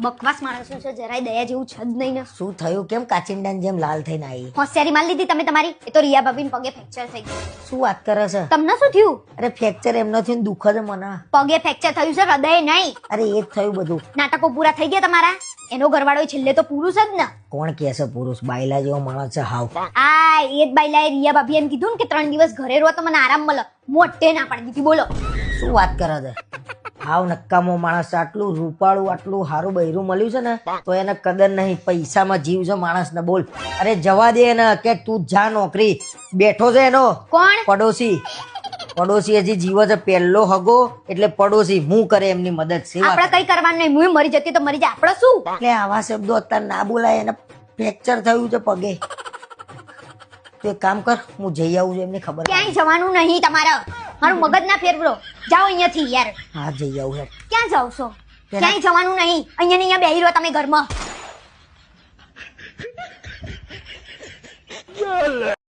બકવાસ માણસો છે, જરાય દયા જેવું છે જ નહીં ને. શું થયું? કેમ કાચિંડાની જેમ લાલ થઈને આવી? હોશિયારી માર લીધી તમે તમારી. એ તો રિયા ભાભીને પગે ફ્રેક્ચર થઈ ગયું. શું વાત કરે છે? તમને શું થયું? અરે ફ્રેક્ચર એમનો થયું ને દુઃખ જ મને. પગે ફ્રેક્ચર થયું છે, હૃદય નહીં. અરે એ જ થયું બધું. નાટકો પૂરા થઈ ગયા તમારા. એનો ઘરવાળો છેલ્લે તો પુરુષ જ ને. કોણ કે છે પુરુષ? બાયલા જેવો માણસ છે હાવ. આ એ જ બાઈલાએ રિયા ભાભી એમ કીધું ને કે 3 દિવસ ઘરે રહો તો મને આરામ મળે. મોટે ના પાડી દીધી. બોલો શું વાત કરે છે? હાવ નક્કામો માણસ. આટલું રૂપાળું આટલું સારું બૈરું મળ્યું છે ને તો એને કદર નહીં. પૈસામાં જીવ છે માણસ ને. બોલ. અરે જવા દે ને કે તું જા નોકરી. બેઠો છે એનો કોણ? પડોશી. પડોશી હજી જીવો છે. પહેલો હગો એટલે પડોશી. હું કરે એમની મદદ. આપણે કઈ કરવાનું નહીં. હું મરી જતી તો મરી જાય. આપણે શું? એટલે આવા શબ્દો અત્યારે ના બોલાય. એને ફ્રેક્ચર થયું છે પગે. તું એક કામ કર, હું જઈ આવું છું. એમને ખબર. ક્યાંય જવાનું નહીં તમારે. મારું મગજ ના ફેરવો. જાઓ અહીંયાથી યાર. હા જઈ આવું. ક્યાં જાવ છો? ક્યાંય જવાનું નહીં. અહીંયા ને અહીંયા બેહી રહો તમે ઘરમાં.